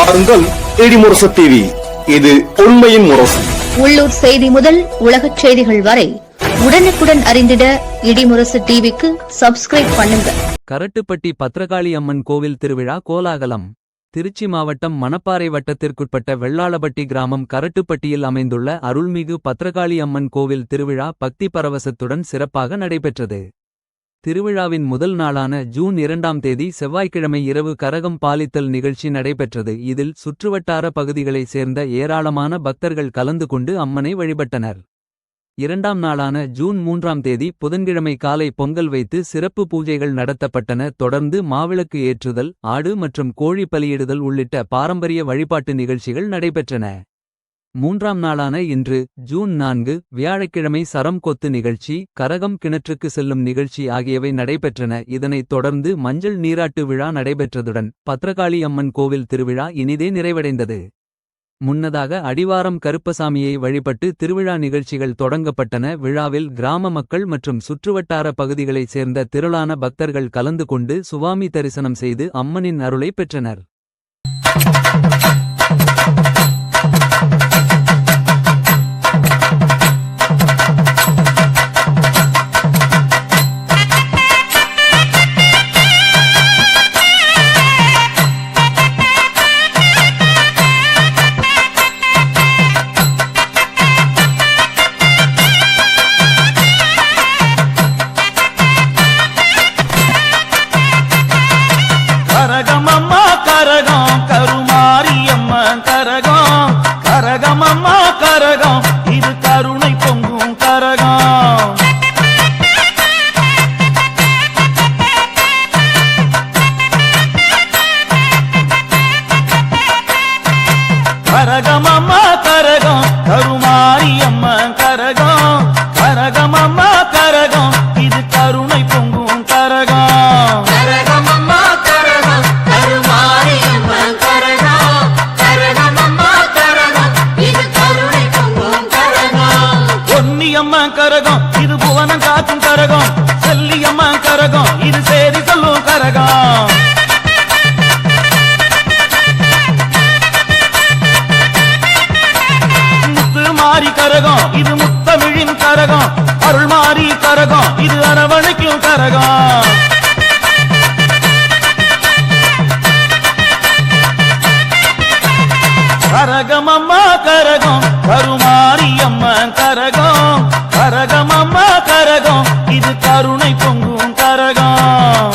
பாருங்கள் இடிமுரசு டிவி. இது உண்மையின் முரசு. உள்ளூர் செய்தி முதல் உலகச் செய்திகள் வரை உடனுக்குடன் அறிந்திட இடிமுரசு டிவிக்கு சப்ஸ்கிரைப் பண்ணுங்க. கரட்டுப்பட்டி பத்ரகாளி அம்மன் கோவில் திருவிழா கோலாகலம். திருச்சி மாவட்டம் மணப்பாறை வட்டத்திற்குட்பட்ட வெள்ளாளப்பட்டி கிராமம் கரட்டுப்பட்டியில் அமைந்துள்ள அருள்மிகு பத்ரகாளி அம்மன் கோவில் திருவிழா பக்தி பரவசத்துடன் சிறப்பாக நடைபெற்றது. திருவிழாவின் முதல் நாளான ஜூன் 2ஆம் தேதி செவ்வாய்க்கிழமை இரவு கரகம் பாலித்தல் நிகழ்ச்சி நடைபெற்றது. இதில் சுற்றுவட்டார பகுதிகளைச் சேர்ந்த ஏராளமான பக்தர்கள் கலந்து கொண்டு அம்மனை வழிபட்டனர். 2ஆம் நாளான ஜூன் 3ஆம் தேதி புதன்கிழமை காலை பொங்கல் வைத்து சிறப்பு பூஜைகள் நடத்தப்பட்டன. தொடர்ந்து மாவிளக்கு ஏற்றுதல், ஆடு மற்றும் கோழி பலியிடுதல் உள்ளிட்ட பாரம்பரிய வழிபாட்டு நிகழ்ச்சிகள் நடைபெற்றன. 3ஆம் நாளான இன்று ஜூன் 4 வியாழக்கிழமை சரம் கொத்து நிகழ்ச்சி, கரகம் கிணற்றுக்கு செல்லும் நிகழ்ச்சி ஆகியவை நடைபெற்றன. இதனைத் தொடர்ந்து மஞ்சள் நீராட்டு விழா நடைபெற்றதுடன் பத்ரகாளி அம்மன் கோவில் திருவிழா இனிதே நிறைவடைந்தது. முன்னதாக அடிவாரம் கருப்பசாமியை வழிபட்டு திருவிழா நிகழ்ச்சிகள் தொடங்கப்பட்டன. விழாவில் கிராம மக்கள் மற்றும் சுற்றுவட்டார பகுதிகளைச் சேர்ந்த திரளான பக்தர்கள் கலந்து கொண்டு சுவாமி தரிசனம் செய்து அம்மனின் அருளை பெற்றனர். கரகமம்மா கரகம் கருமாரியம்மன் கரகம், கரகமம்மா கரகம் இது கருணை பொங்கும் கரகம். கரகமம்மா கரகம் கருமாரியம்மன் கரகம், கரகமம்மா கரகம் இது கருணை பொங்கும் கரகம். பொன்னியம்மன் கரகம் இது புவனம் காக்கும் கரகம், செல்லியம்மன் கரகம் இது சேரி சொல்லும் கரகம். முத்து மாறி கரகம் இது முத்தமிழின் கரகம், அருள் மாறி கரகம் இது அரவணைக்கும் கரகம். கரகமம்மா கரகம் கருமாரியம்மன் கரகம், கரகமம்மா கரகம் இது கருணை பொங்கும் கரகம்.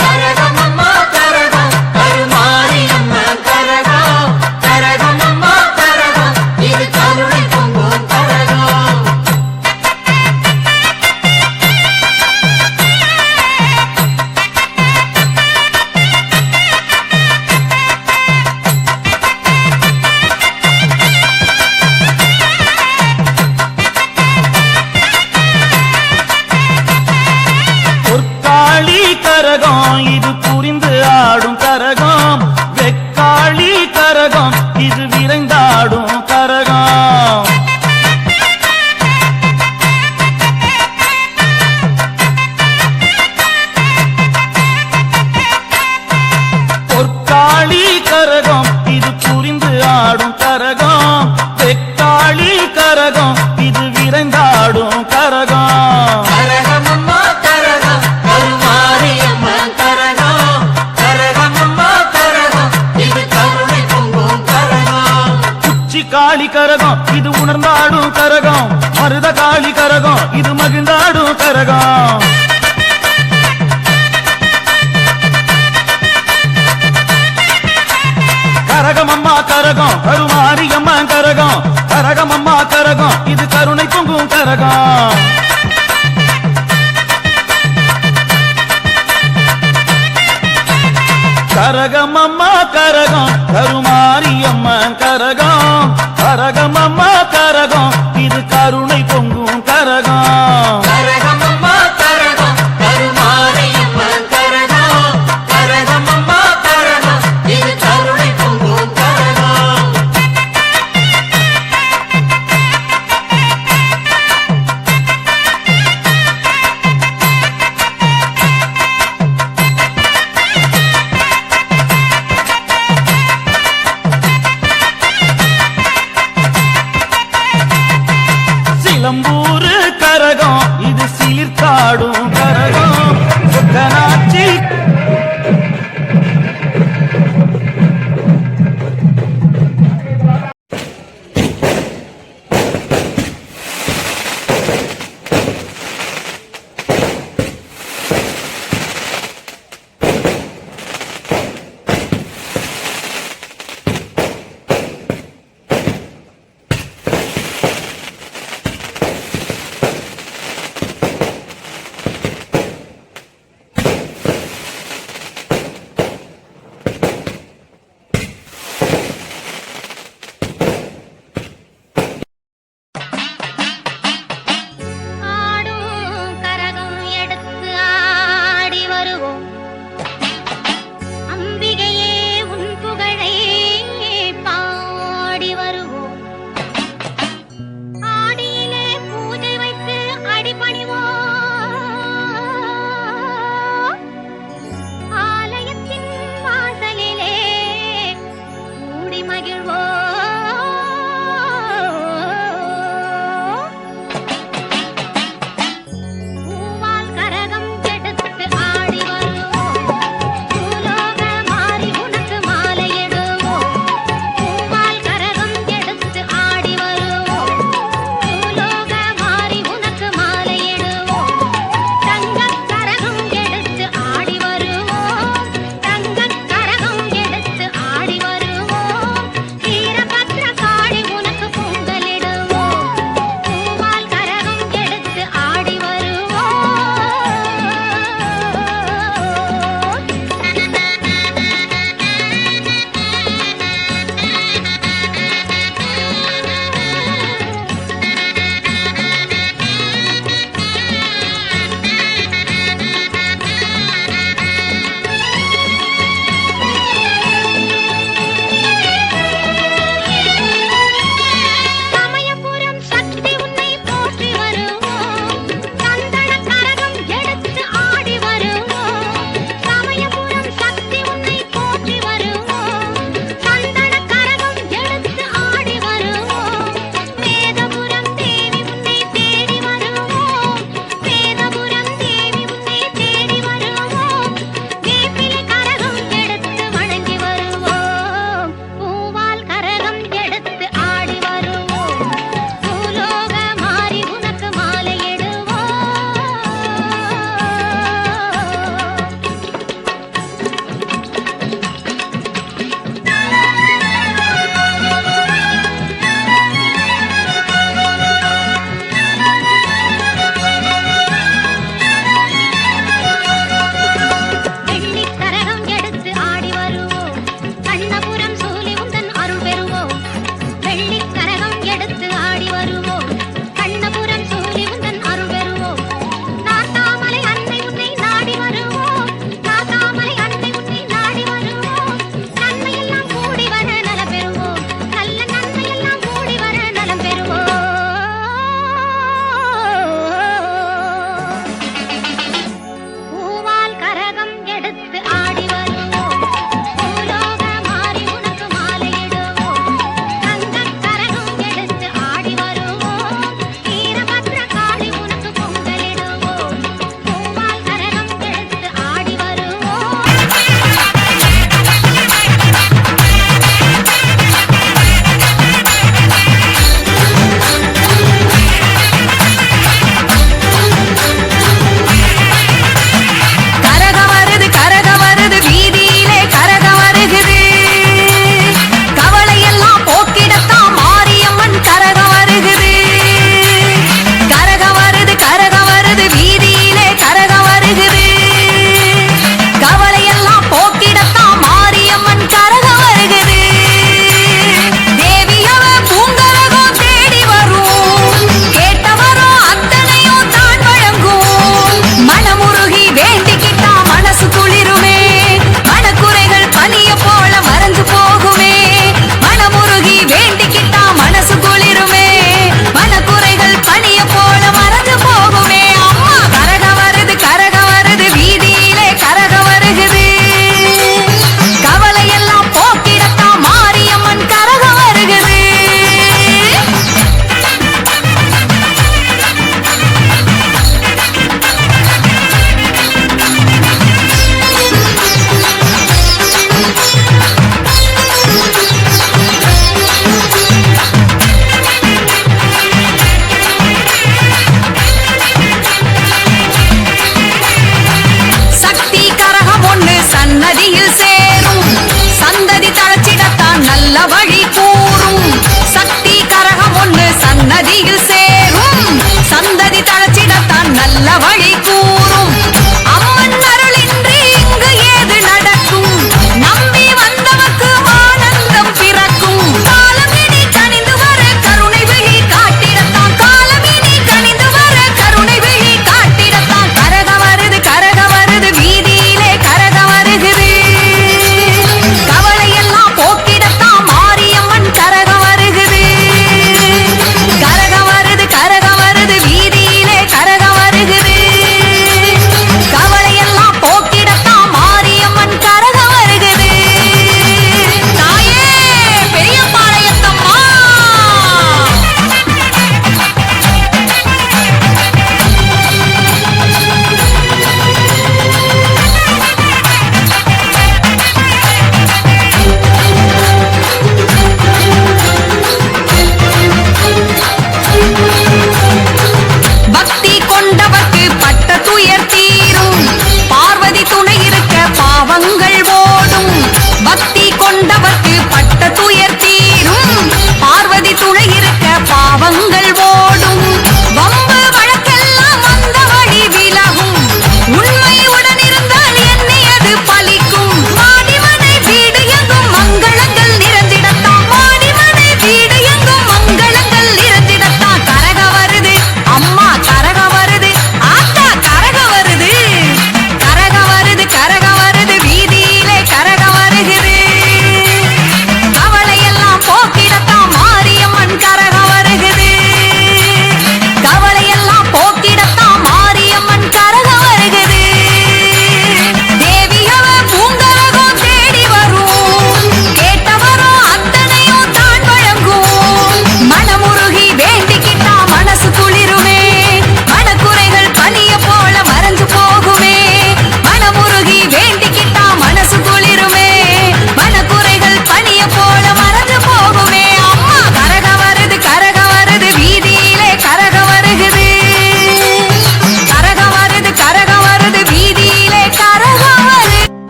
கரகம் இது புரிந்து ஆடும் கரகம், வெக்காளி கரகம் இது விரைந்தாடும் கரகம். பொற்காளி கரகம் இது புரிந்து ஆடும் கரகம், வெக்காளி கரகம் இது விரைந்தாடும் கரகம். காளி கரகம் இது உணர்ந்தாடும் கரகம், மருத காளி கரகம் இது மகிழ்ந்தாடும் கரகம். கரகமம்மா கரகம் கருமாரியம்மன் கரகம், கரகமம்மா கரகம் இது கருணை பொங்கும் கரகம். கரகமம்மா கரகம் கருமாரியம்மன் கரகம், கரகமம்மா கரகம் இது கருணை பொங்கும் கரகம்.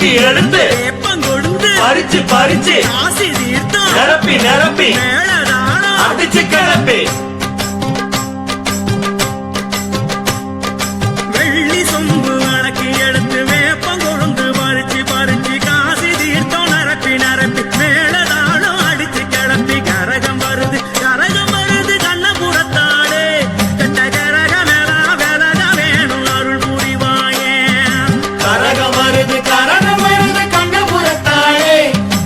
அரிசி எடுத்து வேப்பங்கொழுந்து பறிச்சு பறிச்சு காசி தீர்த்தம் நிரப்பி நிரப்பி மேளதாளம் அடிச்சு கிளப்பி வெள்ளி சொம்பு வழக்கு எடுத்து வேப்பங்கொழுந்து பறிச்சு பறிச்சு காசி தீர்த்தம் நிரப்பி நிரப்பி மேளதாளம் அடிச்சு கிளப்பி கரகம் வருது கண்ணபுரத்தாடே கெட்ட கரகமெல்லாம் விலக வேணும் அருள் புரிவாயே. கரகம் வருது கண்ணபுரத்தாளே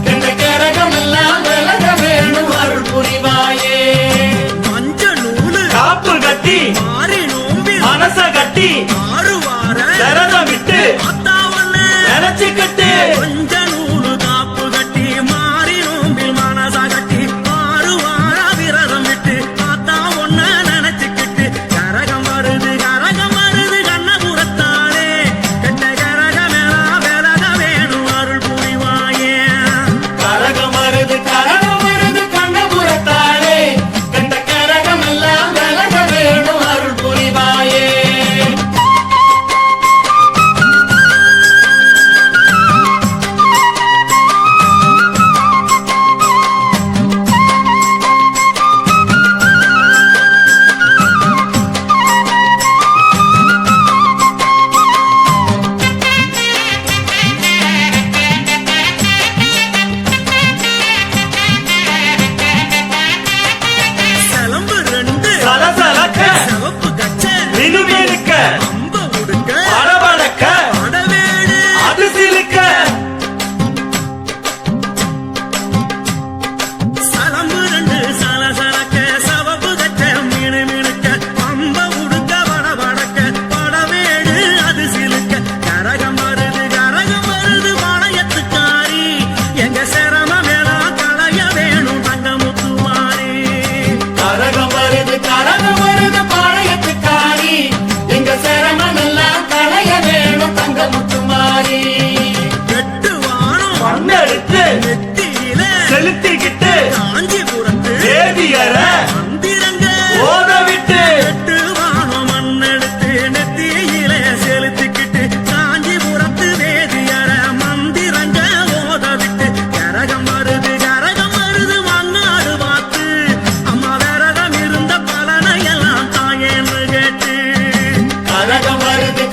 கெட்ட கரகம் எல்லாம் விலக வேணும் அருள் புரிவாயே. மஞ்ச நூலு காப்பு கட்டி மாறி நோம்பில் மனச கட்டி 6 வார விரதம் விட்டு அத்தாவல்ல நினைச்சுக்கிட்டு கொஞ்ச நூலு காப்பு கட்டி மாறி நோம்பில் மனச கட்டி 6 வார விரதம் விட்டு அத்தா ஒன்ன நினைச்சுக்கிட்டு கரகம் வருது கண்ணபுரத்தாளே கெட்ட கரகமெல்லாம் விலக வேணும் அருள் புரிவாயே. கரகம் வருது கண்ணபுரத்தாளே கெட்ட கரகம் எல்லாம் விலக வேணும் அருள் புரிவாயே. சிலம்பு 2 சலசலக்க சிவப்பு கச்ச மினுமினுக்க அம்ப உடுக்க படபடக்க அடவேடு அது சிலுக்க சலம்பு 2 சலசலக்க சிவப்பு கச்ச மினுமினுக்க அம்ப உடுக்க வடவடக்க படவேடு அது சிலுக்க கரகம் வருது பாளையத்துக்காரி எங்க சிரமமெல்லாம் களைய வேணும் தங்கமுத்துமாரி. கரகம் வருது பாளையத்துக்காரி எங்க சிரமம் எல்லாம் களைய வேணும் தங்க முத்துமாரி. எட்டு வானம் மண்ணெடுத்து நெத்தியில செலுத்திக்கிட்டு காஞ்சிபுரத்து வேதியர மந்திரங்க ஓத விட்டு எட்டு வானம் மண்ணெடுத்து நெத்தியில செலுத்திக்கிட்டு காஞ்சிபுரத்து வேதியர மந்திரங்க ஓத விட்டு கரகம் வருது மண்ணாடு பார்த்து அம்மா விரதம் இருந்த பலனையெல்லாம் தாயேன்னு கேட்டு கரகம் வருது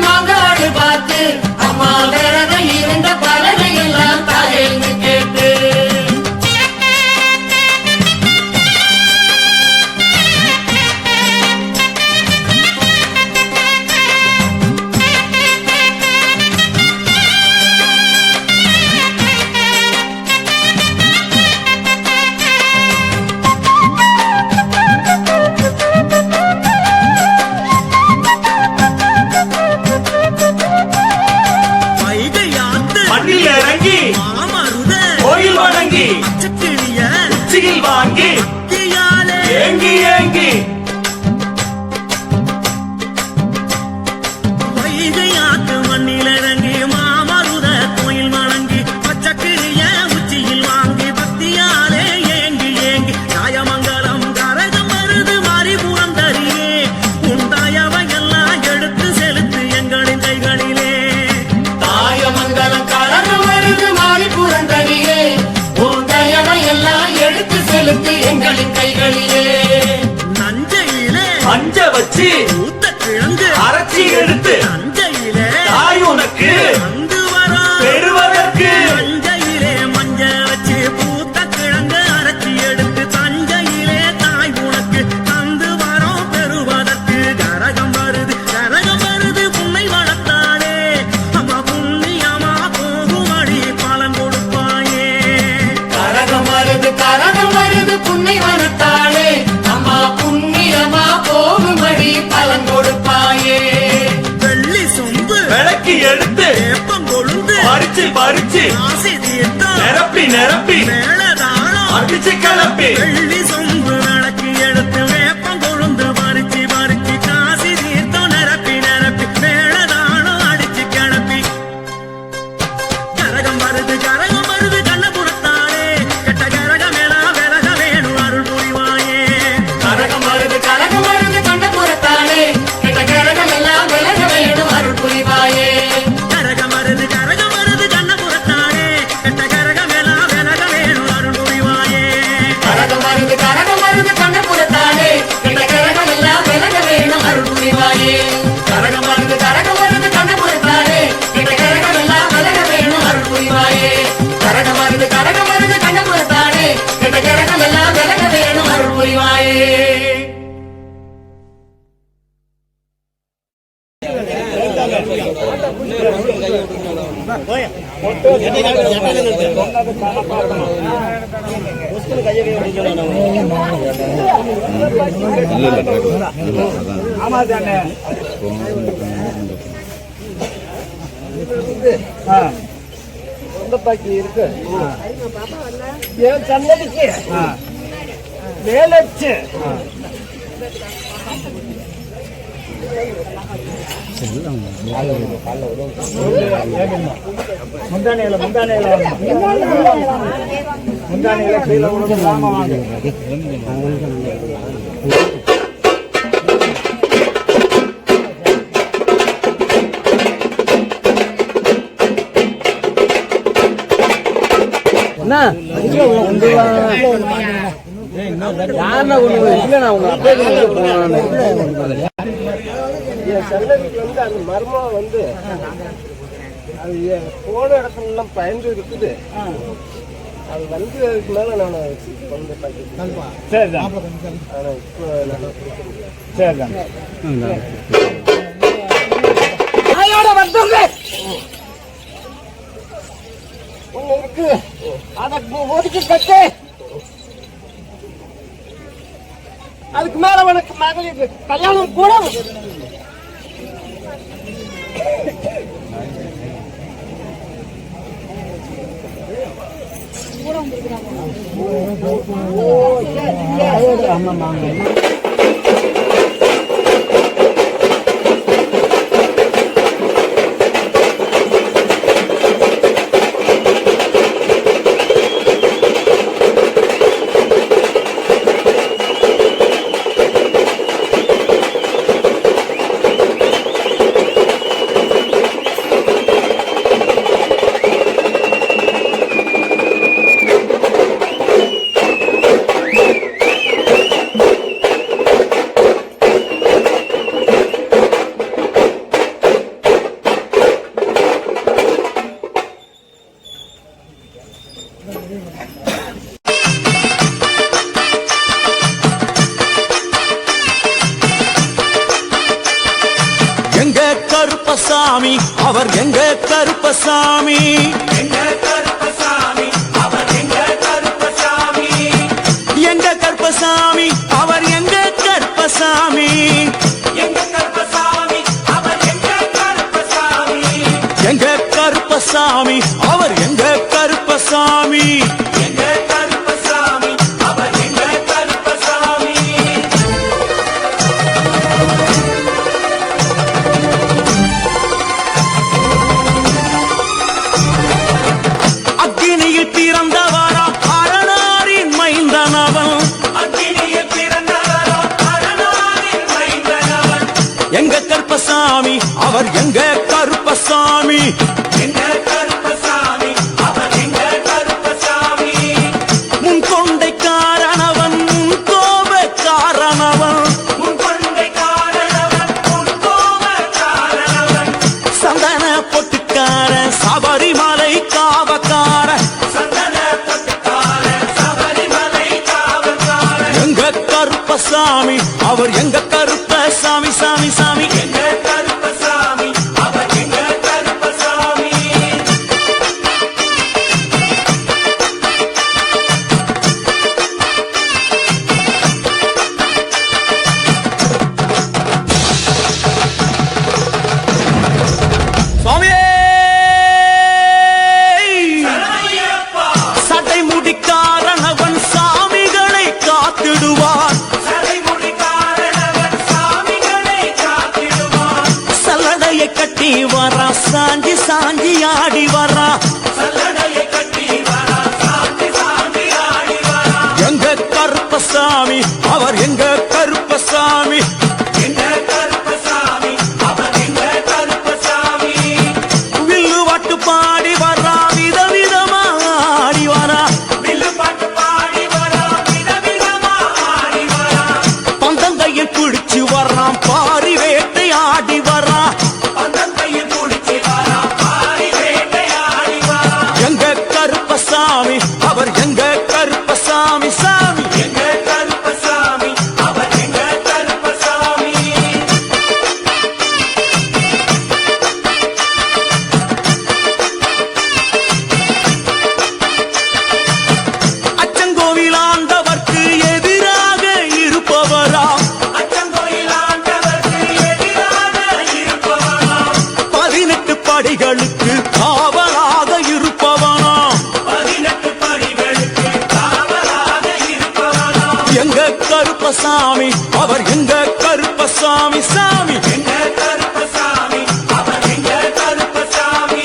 மாங்காடு பார்த்து அம்மா விரதம் இருந்த பலனை எல்லாம் தாயேன்னு கேட்டு. வைகையாத்து மண்ணில் இறங்கி மாமருத கோயில் வணங்கி பச்சைக்கிளிய உச்சியில் வாங்கி பக்தியாலே ஏங்கி ஏங்கி வைகையாத்து மண்ணில் இறங்கி மாமருத கோயில் வணங்கி பச்சைக்கிளிய உச்சியில் வாங்கி பக்தியாலே ஏங்கி ஏங்கி காயமங்கலம் கரகம் வருது மாரிபுரம் தரியே உண்டாயவையெல்லாம் எடுத்து செலுத்து எங்களின் கைகளிலே. தாயமங்கலம் கரகம் வருது மாரிபுரந்தரியே உன் தயவை எல்லாம் எடுத்து செலுத்து எங்களின் கைகளிலே. நஞ்சையிலே மஞ்ச வச்சு ஊத்த கிழங்கு அரைச்சி எடுத்து நஞ்சையிலே தாய் உனக்கு வந்து வரும் பெறுவதற்கு தஞ்சையிலே மஞ்ச வச்சு பூத்த கிழங்கு அரைச்சி எடுத்து தஞ்சையிலே தாய் உனக்கு தந்து வரோம் பெறுவதற்கு கரகம் வருது புன்னை வளர்த்தாளே அம்மா புண்ணியமா போகுமடி பலன் கொடுப்பாயே. கரகம் வருது புன்னை வனத்தாளே அம்மா புண்ணியமா போகும்படி பலன் கொடுப்பாயே. வெள்ளி சொம்பு விளக்கி எடுத்து வேப்பங்கொழுந்து பறிச்சு பறிச்சு காசி தீர்த்தம் நிரப்பி நிரப்பி மேளதாளம் அடிச்சு கிளப்பி வெள்ளி சொம்பு விளக்கு எடுத்து வேப்பங்கொழுந்து பறிச்சு பறிச்சு காசி தீர்த்தம் நிரப்பி நிரப்பி மேளதாளம் அடிச்சு கிளப்பி கரகம் வருது கண்ணபுரத்தாளே கெட்ட கரகமெல்லாம் விலக வேணும் அருள் புரிவாயே. கரகம் வருது கண்ணபுரத்தாளே கெட்ட கரகம் எல்லாம் விலக வேணும் அருள் புரிவாயே. கரகம் வருது பாக்கி இருக்கு என் சன்னதிக்கு வேலைச்சு முந்தானையில கீழே வாங்க அந்த மர்மம் வந்து அது போன இடத்துல பயந்து இருக்குது. அது வந்து அதுக்கு மேல நான் சரிதான் ஒண்ணு இருக்கு அதை ஒதுக்கி கட்டு. அதுக்கு மேல உனக்கு மகளிர் கல்யாணம் கூட எங்க கருப்பசாமி அவர் எங்க கருப்பசாமி, எங்க கருப்பசாமி அவர் எங்க கருப்பசாமி, எங்க கருப்பசாமி அவர் எங்க கருப்பசாமி, எங்க கருப்பசாமி அவர் எங்க கருப்பசாமி, எங்க கருப்பசாமி அவர் எங்க கருப்பசாமி, எங்க கருப்பசாமி அவர் எங்க கருப்பசாமி. அக்கினியில் பிறந்தவரா அரணாரின் மைந்தனவன், அக்கினியில் பிறந்தவரா அரணாரின் மைந்தனவன், எங்க கருப்பசாமி அவர் எங்க கருப்பசாமி, எங்க கருப்பசாமி அவர் எங்க கருப்பசாமி. முன் கொண்டை காரணவன் முன் கோப காரணவன், முன் கொண்டை காரணவன் முன் கோப காரணவன், சந்தன பொட்டுக்கார சபரிமலை காவக்கார, சந்தன பொட்டுக்கார சபரிமலை காவக்கார, எங்க கருப்பசாமி அவர் எங்க கருப்பசாமி சாமி சாமி, எங்க கருப்பசாமி அவர் எங்க கருப்பசாமி. சுவாமியே சட்டை முடிக்காரணவன் சாமிகளை காத்திடுவான், சட்டை முடிக்காரணவன் சாமிகளை காத்திடுவான், சல்லடையை கட்டி வரா சாஞ்சி சாஞ்சி ஆடி வரா, சல்லடையை கட்டி வரா சாஞ்சி சாஞ்சி ஆடி வரா, எங்க கருப்பசாமி அவர் எங்க கருப்பசாமி, எங்க கருப்பசாமி அவர் எங்க கருப்பசாமி. வில்லு வாட்டு பாடி வரா விதவிதமா ஆடி வரா, வில்லு பாட்டு பாடி வரா விதவிதமா ஆடி வரா, பந்தங்கையில் பிடிச்சு வர்றான் பாரி வேட்டை ஆடி வரா, பந்தங்கையில் பிடிச்சு வரா பாரி வேட்டை ஆடி வரா, எங்க கருப்பசாமி அவர் எங்க கருப்பசாமி சாமி, எங்க கருப்பசாமி அவர் படிகளுக்கு காவலாக இருப்பவனாம் 18 படிகளுக்கு காவலாக இருப்பவனாம் எங்க கருப்பசாமி அவர் எங்க கருப்பசாமி சாமி எங்க கருப்பசாமி அவர் எங்க கருப்பசாமி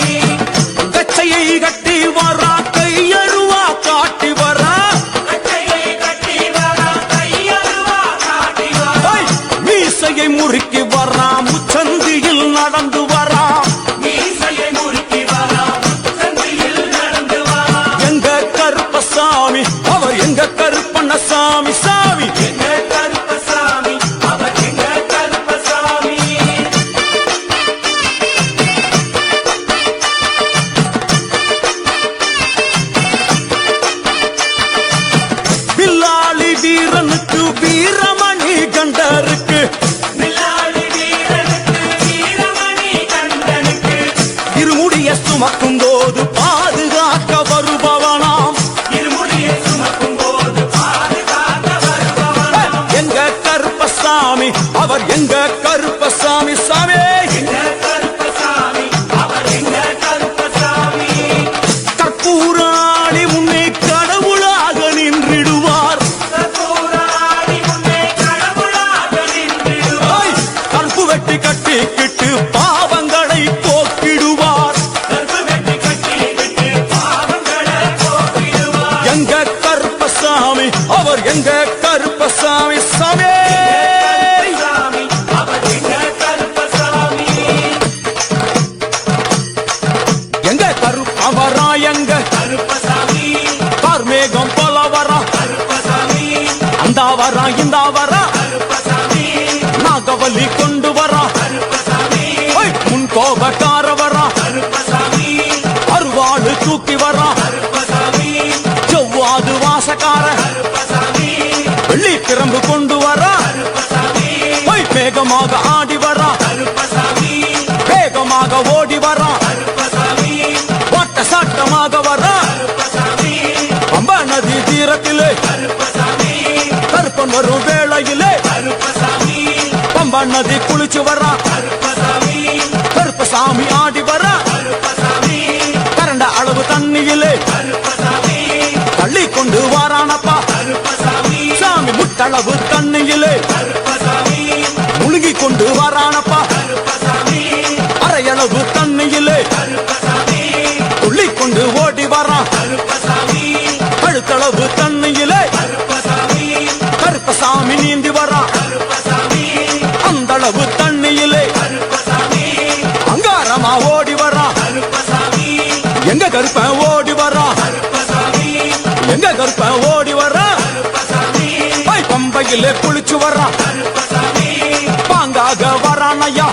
கச்சையை கட்டி வரா கையருவா காட்டி வரா கட்டையை கட்டி வரா கையருவா காட்டி வரா ஐ! மீசையை முறுக்கி வரா முச்சந்தியில் நடந்து வரா மீசையை முறுக்கி வரா சந்தியில் நடந்து வரா எங்க கருப்பசாமி அவர் எங்க கருப்பண்ணசாமி சாமி எங்க கருப்பசாமி அவர் எங்க கருப்பசாமி பில்லாளி வீரனுக்கு வீரமணி கண்டருக்கு வில்லாளி வீரனுக்கு வீரமணி கண்டனுக்கு இருமுடிய சுமக்கும் போது பாதுகாக்க வருபவனாம் இருமுடியை சுமக்கும் போது பாதுகாக்க வருபவனாம் எங்க கருப்பசாமி அவர் எங்க கருப்பசாமி சாமி எங்க கருப்பசாமி அவர் எங்க கருப்பசாமி கற்பூராணி முன்னே கடவுளாக நின்றிடுவார் கற்பூராணி முன்னே கடவுளாக நின்றிடுவார் ஐ! கற்பு வெட்டி கட்டிக்கிட்டு பாவங்களை போக்கிடுவார் கற்பு வெட்டி கட்டிவிட்டு பாவங்களை போக்கிடுவார் எங்க கருப்பசாமி அவர் எங்க கருப்பசாமி சாமி சாமி அவர் எங்க கருப்பசாமி எங்க கருப்பவரா எங்க கருப்பசாமி கார்மேகம் போல வரா கருப்பசாமி அந்த வரா இந்த வரா கருப்பசாமி நாகவலி கொண்டு வரா கருப்பசாமி ஐ! முன் கோபக்கார வரா கருப்பசாமி அருவாடு தூக்கி வரா கருப்பசாமி செவ்வாது வாசக்கார கருப்பசாமி வெள்ளி பிரம்பு கொண்டு வரா கருப்பசாமி ஐ! வேகமாக ஆடி வரா கருப்பசாமி வேகமாக ஓடி வரா கருப்பசாமி ஓட்ட சாட்டமாக வரா கருப்பசாமி பம்பா நதி தீரத்திலே கருப்பசாமி கருப்பன் வரும் வேளையிலே கருப்பசாமி பம்பா நதி குளிச்சு வரா கருப்பசாமி கருப்பசாமி ஆடி வரா கருப்பசாமி கரண்ட அளவு தண்ணியிலே கருப்பசாமி தள்ளி கொண்டு வாரானப்பா கருப்பசாமி சாமி முட்டளவு தண்ணியிலே கருப்பசாமி முழுகி கொண்டு வாரானப்பா கருப்பசாமி அரையளவு தண்ணியிலே கருப்பசாமி துள்ளி கொண்டு ஓடி வரா கருப்பசாமி கழுத்தளவு தண்ணியிலே கருப்பசாமி கருப்பசாமி நீந்தி வரா கருப்பசாமி அந்தளவு தண்ணியிலே கருப்பசாமி அங்காரமா ஓடி வரா கருப்பசாமி எங்க கருப்பன் ஓடி வரா கருப்பசாமி எங்க கருப்பன் ஓடி வரா கருப்பசாமி பை பம்பையிலே குளிச்சு வரா கருப்பசாமி பாங்காக வரானையா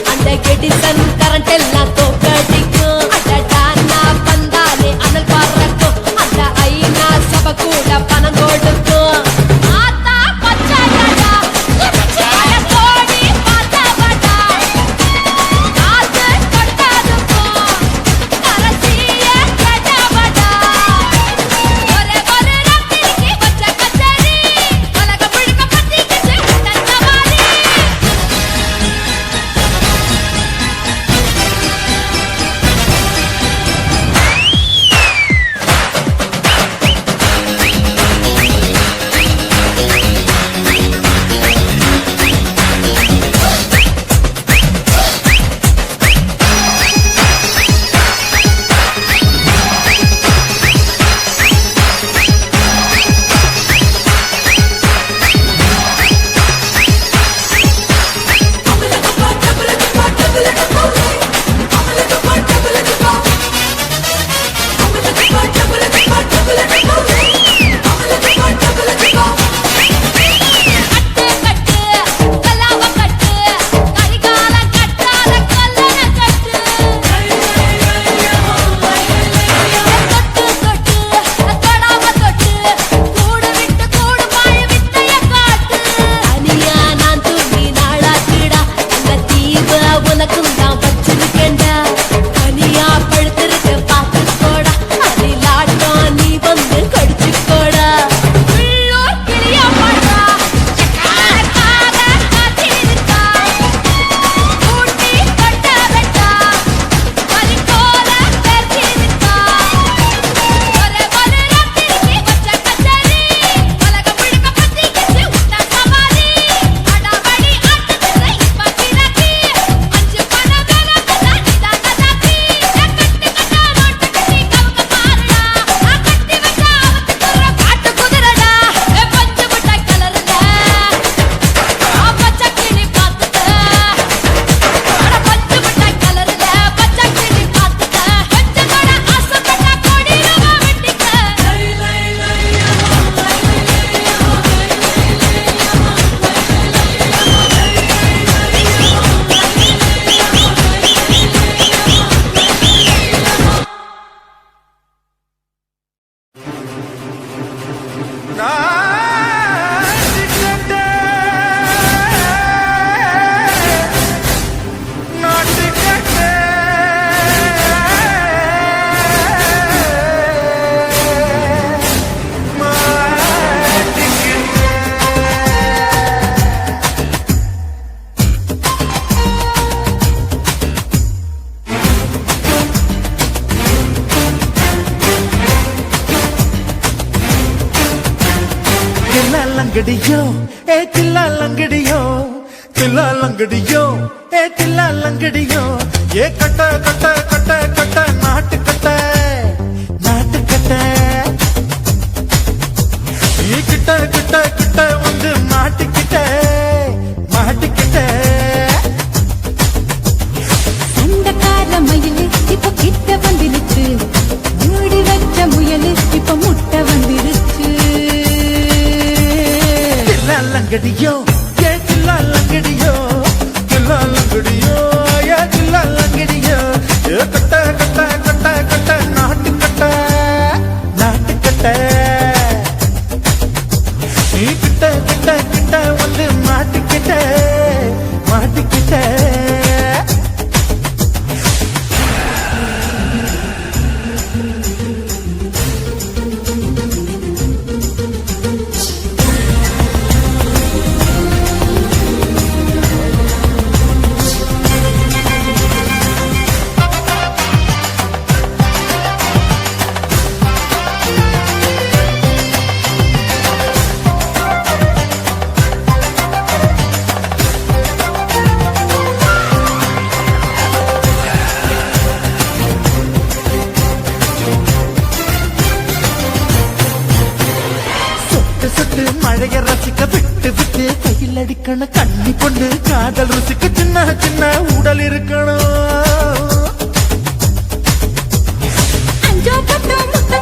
அந்த கெடிசன் கரண்ட் எல்லாம் தோக்கடிக்கும் அடடா நான் வந்தாலே அனல் பறக்கும் அந்த ஐநா சபை கூட பணம் கொடுக்கும் ஆத்தா பச்சடடா கோடி பாத்தவடா காசு கொட்டாதுக்கும் கரசிய கெடவடா ஒரே ஒரு ராத்திரிக்கு வச்ச கச்சேரி உலக முழுக்க பத்திக்கிச்சு தந்தவாரி கட்டு கலாவ கட்டு கரிகால கட்டால கல்லன கட்டு தொட்டு தொடாம தொட்டு கூடு விட்டு கூடு பாய வித்தைய காட்டு தனியா நான் தூங்கி நாளாச்சுடா அந்த தீவு உனக்கும் தான் வச்சிருக்கேன்டா தனியா படுத்திருக்க பார்த்துக்கோடா அதில் ஆட்டம் நீ வந்து கடிச்சுக்கோடா உள்ளூர் கிளியா பாடுறா காக காத்திருக்கா ஊட்டி கட்ட வெட்டா பனி போல பெருத்திருக்கா ஒரே ஒரு ராத்திரிக்கு வச்ச கச்சேரி உலக முழுக்க பத்திக்கிச்சு உட்டா சவாரி அடாவடி ஆட்டத்துல இப்ப கிராக்கி அஞ்சு பண வேலை நிதான் கதாக்கி கட்டு கட்டா நோட்டு கட்டி கவுக்க பாருடா கட்டி வச்சா அவத்துக்குற காட்டு குதிரடா பஞ்சு முட்டை கலருல பச்சை கிளி பார்த்துட்ட அட பஞ்சு முட்டை கலருல பச்சை கிளி பார்த்துட்ட கொஞ்சமோட ஆசைப்பட்ட கொடியவ வெட்டிக்க லங்கடியோ ஏ தில்லா லங்கடியோ தில்லா லங்கடியோ ஏ தில்லா லங்கடியோ ஏ கட்ட கட்ட கட்ட கட்ட நாட்டு கட்ட நாட்டு கட்ட நீ கிட்ட கிட்ட கிட்ட வந்து மாட்டிக்கிட்ட மாட்டிக்கிட்ட சண்டக்கார மயிலு இப்ப கிட்ட வந்துருச்சு மூடி வச்ச முயலு இப்ப முட்டை வந்துருச்சு தில்லா லங்கடியோ ஏ தில்லா லங்கடியோ தில்லா லங்கடியோ ஏ தில்லா லங்கடியோ ஏ கட்ட கட்ட கட்ட கட்ட நாட்டு கட்ட நாட்டு கட்ட நீ கிட்ட கிட்ட கிட்ட வந்து மாட்டிக்கிட்ட மாட்டிக்கிட்ட சொட்டு மழைய ரசிக்க விட்டு விட்டு கையில் அடிக்கணும் கண்ணி பொண்ணு காதல் ருசிக்க சின்ன சின்ன உடல் இருக்கணும் அஞ்சோ பட்டோ முத்த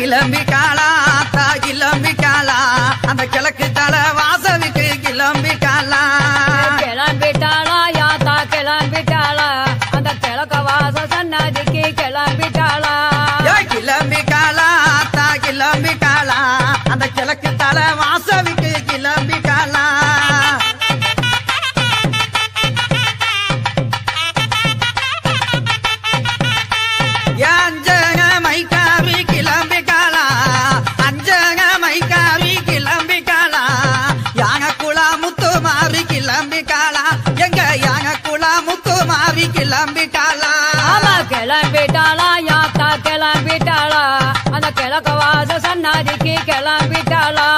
கிளம்பிக்காளா ஆத்தா கிளம்பிக்காளா அந்த கிழக்கு தலை வாசலுக்கு கிளம்பிக்காளா கிளம்பிட்டாளா யாத்தா கிளம்பிட்டாளா அந்த கிழக்க வாச சன்னதிக்கு கிளம்பிட்டாளா கிளம்பிக்காளா ஆத்தா கிளம்பிக்காளா அந்த கிழக்கு தலை வாசலுக்கு கிளம்பிக்காளா அஞ்சக மைக்காவி கிளம்பிக்காளா அஞ்சக மைக்காவி கிளம்பிக்காளா யாக குளா முத்து மாறி கிளம்பிக்காளா எங்க யாக குளா முத்து மாறி கிளம்பிக்காளா ஆமா கிளம்பிட்டாளா யாத்தா கிளம்பிட்டாளா அந்த கிழக்க வாச சன்னதிக்கு கிளம்பிட்டாளா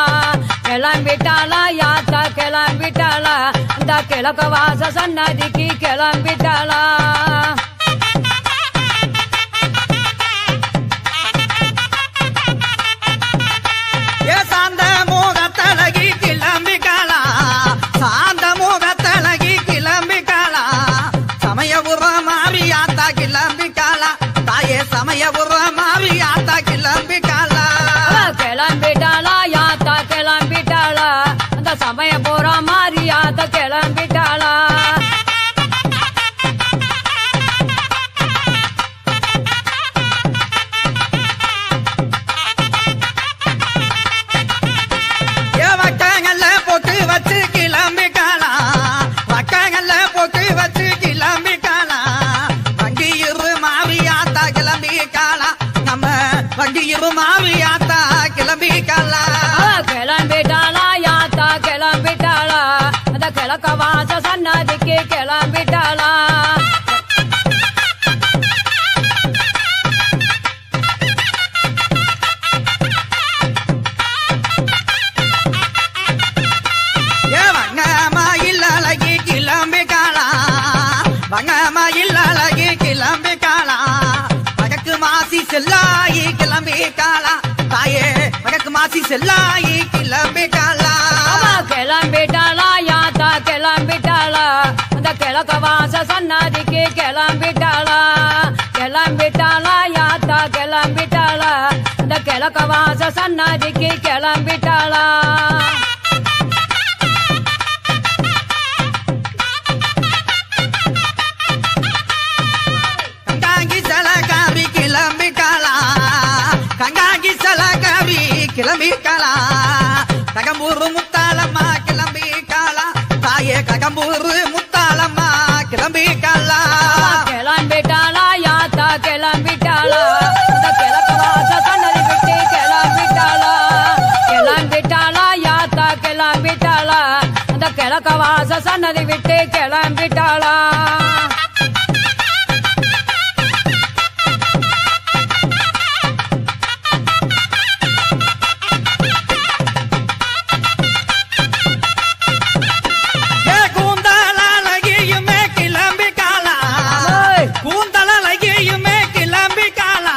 கிளம்பிட்டாளா யாத்தா கிளம்பிட்டாளா அந்த கிழக்க வாச சன்னதிக்கு கிளம்பிட்டாளா சாந்த முகத்தழகி கிளம்பிக்காளா சாந்த முகத்தழகி கிளம்பிக்காளா சமயபுர மாரியாத்தா கிளம்பிக்காளா தாயே சமயபுர மாரியாத்தா கிளம்பிக்காளா கிளம்பிட்டாளா யாத்தா கிளம்பிட்டாளா அந்த சமய போற மாரியாத்தா கிளம்பிட்டாளா வக்காங்கல்ல போட்டு வச்சு கிளம்பிக்காளா வக்காங்கல்ல போட்டு வச்சு கிளம்பிக்காளா வங்கியிரு மாவியாத்தா கிளம்பிக்காளா நம்ம வங்கியிரு மாவியாத்தா கிளம்பிக்காளா கிளம்பிட்டாளா யாத்தா கிளம்பிட்டாளா அந்த கிழக்க வாச சன்னதிக்கு கிளம்பிட்டாளா வங்கமாயில் அழகி கிளம்பிக்காளா வங்கமாயில் அழகி கிளம்பிக்காளா வடக்கு மாசி செல்லாயி கிளம்பிக்காளா தாயே வடக்கு மாசி செல்லாயி கிளம்பிக்காளா கிளம்பிட்டாளா யாத்தா கிளம்பிட்டாளா அந்த கிழக்க வாச சன்னதிக்கு கிளம்பிட்டாளா கிளம்பிட்டாளா யாத்தா கிளம்பிட்டாளா அந்த கிழக்க வாச சன்னதிக்கு கிளம்பிட்டாளா கங்காங்கி சலகாரி கிளம்பிக்காளா கங்காங்கி சலகாரி கிளம்பிக்காளா ககம்பூரு முத்தாளம்மா கிளம்பிக்காளா தாயே ககம்பூரு முத்தாளம்மா கிளம்பிக்காளா கிளம்பிட்டாளா யாத்தா கிளம்பிட்டாளா அந்த கிழக்க வாச சன்னதி விட்டு கிளம்பிட்டாளா கிளம்பிட்டாளா யாத்தா கிளம்பிட்டாளா அந்த கிழக்க வாச சன்னதி விட்டு கிளம்பிட்டாளா கூந்தலழகியுமே கிளம்பிக்காளா கூந்தலழகியுமே கிளம்பிக்காளா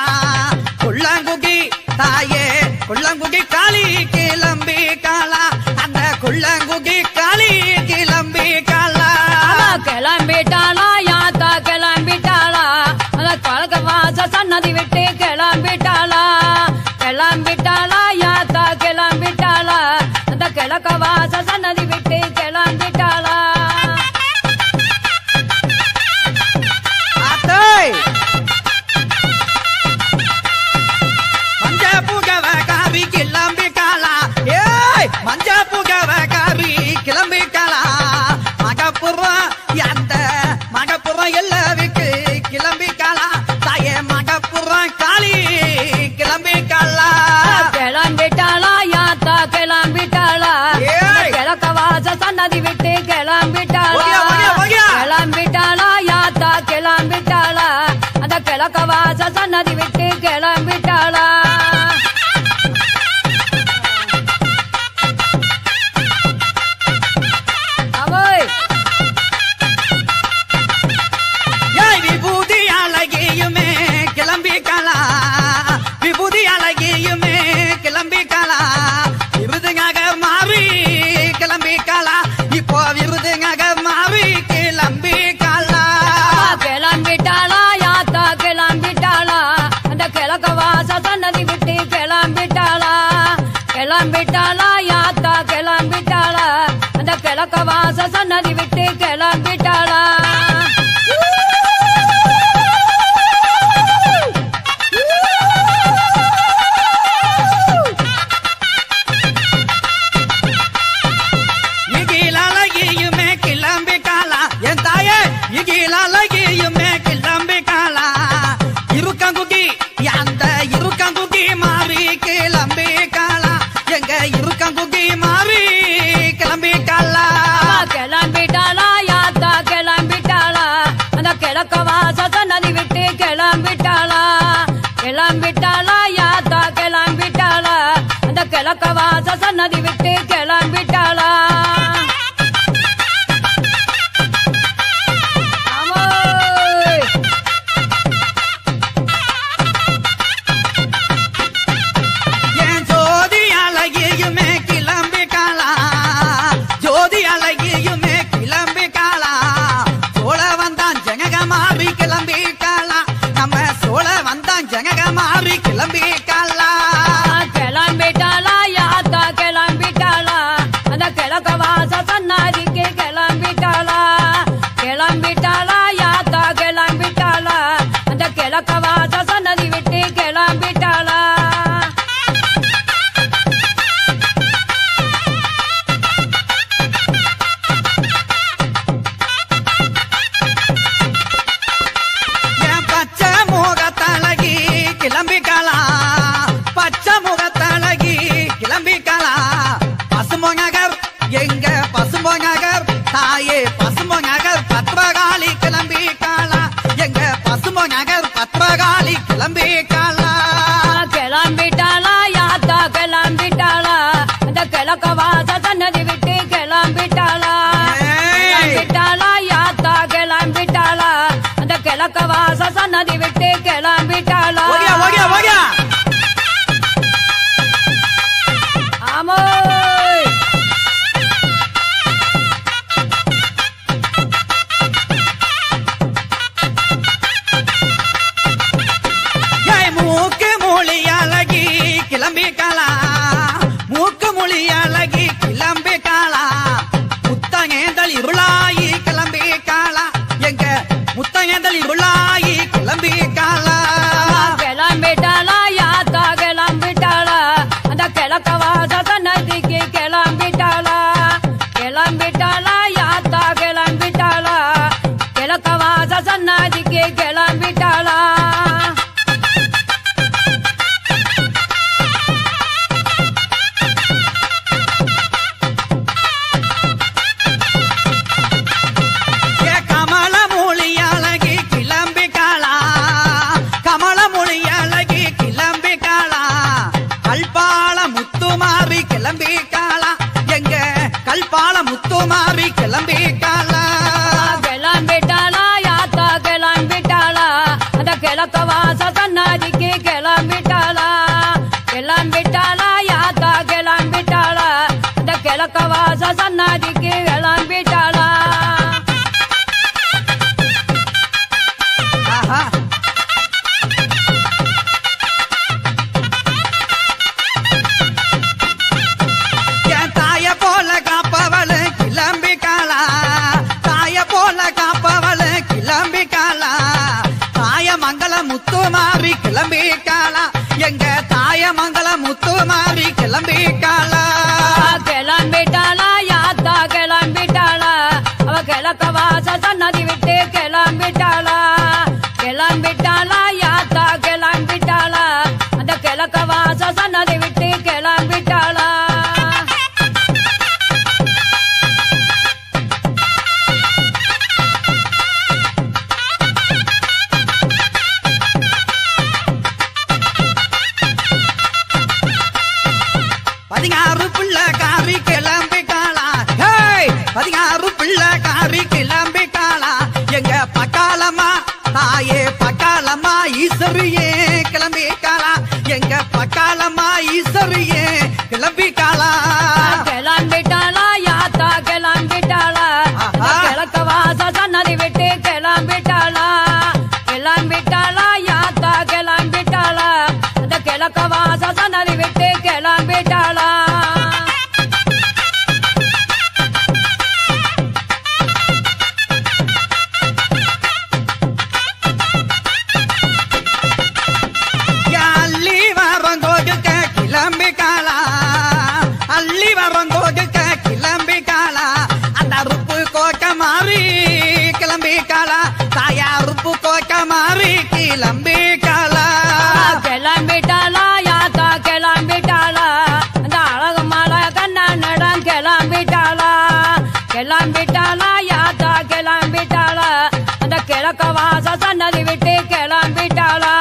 குள்ளங்குகி தாயே குள்ளங்குகி காளி கிளம்பிக்காளா அந்த குள்ளங்குகி காளி கிளம்பிக்காளா கிளம்பிட்டாளா யாத்தா கிளம்பிட்டாளா அந்த கிழக்க வாச சன்னதி விட்டு கிளம்பிட்டாளா கிளம்பிட்டாளா யாத்தா கிளம்பிட்டாளா அந்த கிழக்க வாச சன்னதி விட்டு கிளம்பிட்டாளா மஞ்ச புகவ காவி கிளம்பிக்காளா ஏய் மஞ்ச புகவ காவி கிளம்பிக்காளா மகப்புறம் அந்த மகப்புறம் எல்லாருக்கு கிளம்பிக்காளா தாயே மகப்புறம் காளி கிளம்பிக்காளா கிளம்பிட்டாளா யாத்தா கிளம்பிட்டாளா கிழக்க வாச சன்னதி விட்டு கிளம்பிட்டாளா கிளம்பிட்டாளா யாத்தா கிளம்பிட்டாளா அந்த கிழக்க வாச சன்னதி விட்டு கிளம்பிட்டாளா விபூதி அழகியுமே கிளம்பிக்காளா விபூதி அழகியுமே கிளம்பிக்காளா விருதுங்காக மாறி கிளம்பிக்காளா இப்போ விருதுங்காக மாறி கிளம்பிக்காளா கிளம்பிட்டாளா யாத்தா கிளம்பிட்டாளா அந்த கிழக்க வாச சன்னதி விட்டு கிளம்பி கிளம்பிட்டாளா யாத்தா கிளம்பிட்டாளா அந்த கிழக்க வாச சன்னதி விட்டு கிளம்பிட்டாளா இகிலழகியுமே கிளம்பிட்டாளா என் தாயே இகிலழகியுமே கிளம்பிட்டாளா இருக்கங்குடி அந்த இருக்கங்குடி மாறி கிளம்பிட்டாளா எங்க இருக்கங்குடி மாறி கிளம்பிட்டாளா கிளம்பிட்டாளா யாத்தா கிளம்பிட்டாளா அந்த கிழக்க வாச சன்னதி விட்டு கிளம்பிட்டாளா கிளம்பிட்டாளா யாத்தா கிளம்பிட்டாளா அந்த கிழக்க வாச சன்னதி விட்டு கிளம்பிட்டாளா என் ஜோதி அழகியுமே கிளம்பிட்டாளா ஜோதி அழகியுமே கிளம்பிட்டாளா சோழ வந்தான் ஜனக மாறி கிளம்பிட்டாளா நம்ம சோழ வந்தான் ஜனக மாறி கிளம்பிட்டாளா கிளம்பிட்டாளா யாத்தா கிளம்பிட்டாளா அந்த கிழக்க வாச சன்னதிக்கு கிளம்பிட்டாளா கிளம்பிட்டாளா யாத்தா கிளம்பிட்டாளா அந்த கிழக்க வாச சன்னதி விட்டு கிளம்பிட்டாளா என் பச்சை முகத்தழகி கிளம்பிட்டாளா பச்சை முகத்தழகி கிளம்பிட்டாளா பசும்பொங்கர் எங்க பசும்பொங்கர் தாயே பசும்பொங்கர் பத்ரகாளி கிளம்பிட்டாளா எங்க பசும்பொங்கர் பத்ரகாளி கிளம்பிட்டாளா கிளம்பிட்டாளா யாத்தா கிளம்பிட்டாளா அந்த கிழக்க வாச சன்னதி விட்டு கிளம்பிட்டாளா கிளம்பிட்டாளா யாத்தா கிளம்பிட்டாளா அந்த கிழக்க வாச சன்னதி விட்டு கிளம்பிட்டாளா ஓடியா ஓடியா ஓடியா ஆமோ ஏய் மூக்கு மொழி அழகி கிளம்பிட்டாளா மூக்கு மொழி அழகி கிளம்பிட்டாளா முத்தங்கேந்தல் இருளாயி கிளம்பிட்டாளா எங்க முத்தங்கேந்தல் இருளாயி கிளம்பிட்டாளா கிளம்பிட்டாளா யாத்தா கிளம்பிட்டாளா அந்த கிழக்க வாச சன்னதிக்கு கிளம்பிட்டாளா கிளம்பிட்டாளா யாத்தா கிளம்பிட்டாளா கிழக்க வாச சன்னதிக்கு கிளம்பிட்டாளா ஏ கமல மொழி அழகி கிளம்பிட்டாளா கமல மொழி அழகி கிளம்பிட்டாளா கல்பால முத்துமாரி கிளம்பிட்டாளா எங்க கல்பால முத்துமாரி கிளம்பிட்டாளா கிளம்பிட்டாளா யாத்தா கிளம்பிட்டாளா அந்த கிழக்க வாச சன்னதிக்கு கிளம்பிட்டாளா கிளம்பிட்டாளா யாத்தா கிளம்பிட்டாளா அந்த கிழக்க வாச சன்னதிக்கு கிளம்பிட்டாளா ஆஹா. என் தாய போல காப்பவளு கிளம்பிட்டாளா தாய போல காப்பவளு கிளம்பிட்டாளா தாய மங்கள முத்து மாறி கிளம்பிட்டாளா எங்க தாய மங்கள முத்து மாறி கிளம்பிட்டாளா கிளம்பிட்டாளா யாத்தா கிளம்பிட்டாளா அவ கிழக்க வாச சன்னதி விட்டு கிளம்பிட்டாளா கிளம்பிட்டாளா யாத்தா கிளம்பிட்டாளா அந்த கிழக்க வாச சன்னதி விட்டு கிளம்பிட்டாளா பதினாறு பிள்ளை காரி கிளம்பிட்டாளா ஹேய் 16 பிள்ளை காரி கிளம்பிட்டாளா எங்க பட்டாளம்மா தாயே பட்டாளம்மா ஈஸ்வரியே கிளம்பிட்டாளா எங்க பட்டாளம்மா ஈஸ்வரியே கிளம்பிட்டாளா கிளம்பிட்டாளா யாத்தா கிளம்பிட்டாளா அந்த கிழக்க வாச சன்னதி விட்டு கிளம்பிட்டாளா கிளம்பிட்டாளா யாத்தா கிளம்பிட்டாளா அந்த கிழக்க வாச சன்னதி விட்டு கிளம்பிட்டாளா கிளம்பிட்டாளா கிளம்பிட்டாளா யாத்தா கிளம்பிட்டாளா அந்த அழகு மலை கண்ணனிடம் கிளம்பிட்டாளா கிளம்பிட்டாளா யாத்தா கிளம்பிட்டாளா அந்த கிழக்க வாச சன்னதி விட்டு கிளம்பிட்டாளா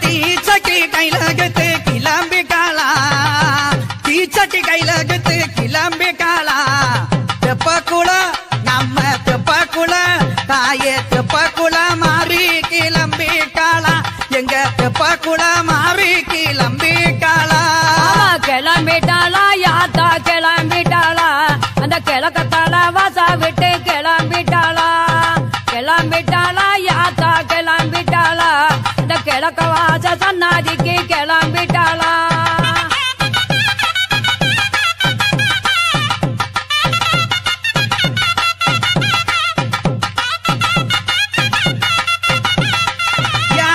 தீச்சட்டி கையில கத்து கிளம்பிட்டாளா தீச்சட்டி கையில கத்து கிளம்பிட்டாளா தெப்பக்குள நம்ம தெப்பக்குள தாயே தெப்பக்குள மாறி கிளம்பிட்டாளா எங்க தெப்பக்குள மாறி கிளம்பிட்டாளா கிளம்பிட்டாளா யாத்தா கிளம்பிட்டாளா அந்த கிழக்கத்தால வாசா விட்டு கிளம்பிட்டாளா கிளம்பிட்டாளா யாத்தா கிளம்பிட்டாளா அந்த கிழக்க வாச சன்னாதிக்கு கிளம்பிட்டாளா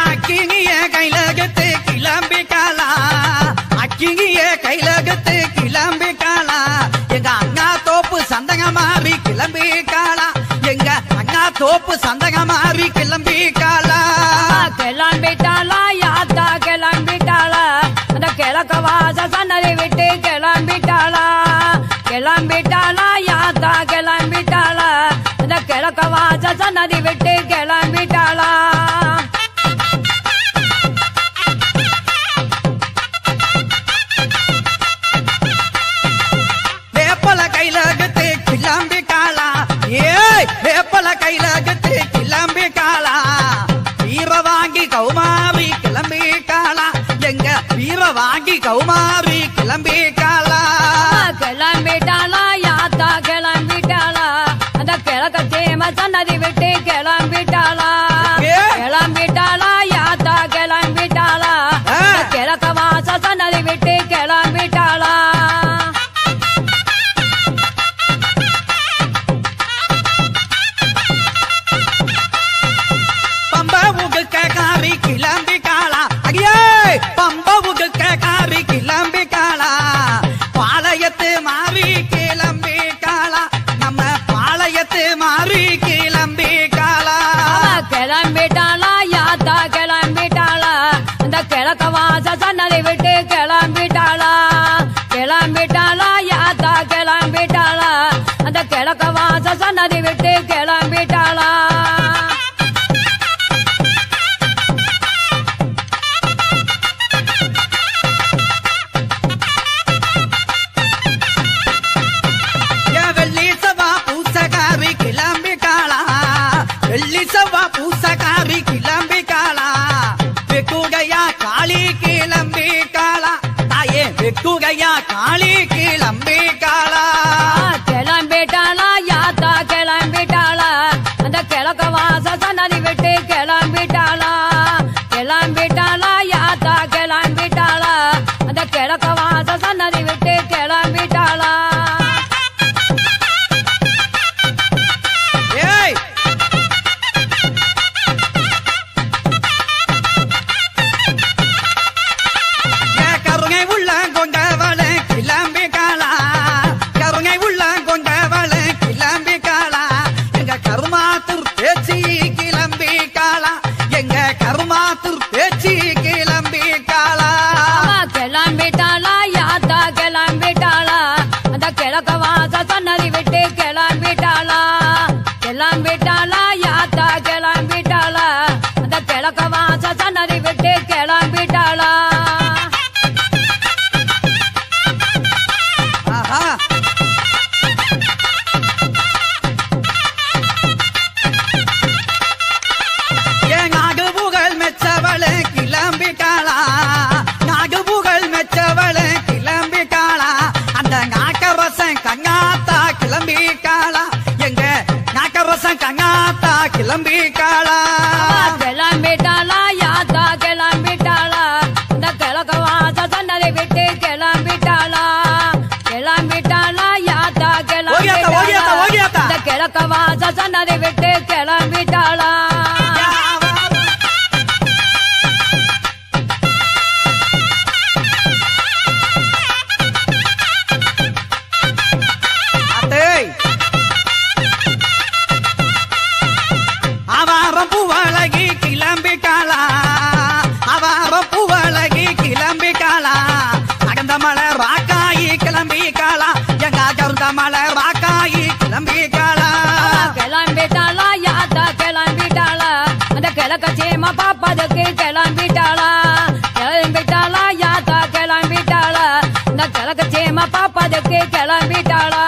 அக்கிங்கிய கையில கத்து கிளம்பிட்டாளா அக்கிங்கிய கையில கத்து கிளம்பிட்டாளா எங்க அண்ணா தோப்பு சந்தங்க மாறி கிளம்பிட்டாளா எங்க அண்ணா தோப்பு சந்தங்க மாறி கிளம்பிட்டாளா கிளம்பிட்டாளா யாத்தா கிளம்பிட்டாளா அந்த கிழக்க வாச சன்னதி விட்டு கிளம்பிட்டாளா கிளம்பிட்டாளா யாத்தா கிளம்பிட்டாளா அந்த கிழக்க வாச சன்னதி விட்டு கிளம்பிட்டாளா வேப்பல கையில கத்து கிளம்பிட்டாளா ஏய் வேப்பல கையில கத்து கிளம்பிட்டாளா வீர வாங்கி கௌமாரி கிளம்பிட்டாளா எங்க வீர வாங்கி கௌமாரி கிளம்பிட்டாளா கிளம்பிட்டாளா யாத்தா கிளம்பிட்டாளா அந்த கிழக்க தேம சன்னதி விட்டு கிளம்பிட்டாளா கிளம்பிட்டாளா யாத்தா கிளம்பிட்டாளா அந்த கிழக்க வாச சன்னதி விட்டு கிளம்பிட்டாளா பம்பவுக்கு காரி கிளம்பிட்டாளா அடியே பம்பவுக்கு காரி கிளம்பிட்டாளா பாளையத்து மாறி கிளம்பிட்டாளா நம்ம பாளையத்து மாறி கிளம்பிட்டாளா கிளம்பிட்டாளா யாத்தா கிளம்பிட்டாளா அந்த கிழக்க வாச சன்னதி விட்டு கிளம்பிட்டாளா கிளம்பிட்டாளா யாத்தா கிளம்பிட்டாளா அந்த கிழக்க வாச சன்னதி விட்டு கிளம்பிட்டாளா வெள்ளி சவா பூசகாரி கிளம்பிட்டாளா வெள்ளி சவா பூசகாரி கிளம்பிட்டாளா வெக்குகையா காளி கிளம்பிட்டாளா தாயே வெக்குகையா காளி கிளம்பிட்டாளா கிளம்பிட்டாளா யாத்தா கிளம்பிட்டாளா அந்த கிழக்க வாச சன்னதி விட்டு கிளம்பிட்டாளா கிளம்பிட்டாளா யாத்தா கிளம்பிட்டாளா அந்த கிழக்க வாச சன்னதி விட்டு கிளம்பிட்டாளா ஏய் கருணை உள்ள கொண்டவள கிளம்பிட்டாளா கருணை உள்ள கொண்டவள கிளம்பிட்டாளா எங்க கருமாத்தூர் பேச்சு கிளம்பிட்டாளா எங்க கருமாத்தூர் பேச்சு கிளம்பிட்டாளா கிளம்பிட்டாளா யாத்தா கிளம்பிட்டாளா அந்த கிழக்க வாச சன்னதி விட்டு கிளம்பிட்டாளா கிளம்பிட்டாளா யாத்தா கிளம்பிட்டாளா அந்த கிழக்க வாச சன்னதி விட்டு கிளம்பிட்டாளா ஆஹா என் நாகு புகழ் மெச்சவள கிளம்பிட்டாளா நாகு புகழ் மெச்சவள கிளம்பிட்டாளா அந்த நாக்கரசன் கங்காத்தா கிளம்பிட்டாளா எங்க நாக்கரசன் கங்காத்தா கிளம்பிட்டாளா கிளம்பிட்டாளா யாத்தா கிளம்பிட்டாளா அந்த கிழக்க வாச சன்னதி விட்டு கிளம்பிட்டாளா கிளம்பிட்டாளா யாத்தா கிளம்பிட்டாளா அந்த கிழக்க வாச சன்னதி விட்டு கிளம்பிட்டாளா சேம பாப்பதுக்கு கிளம்பிட்டாளா கிளம்பிட்டாளா யாத்தா கிளம்பிட்டாளா இந்த கிழக்கு சேம பாப்பதுக்கு கிளம்பிட்டாளா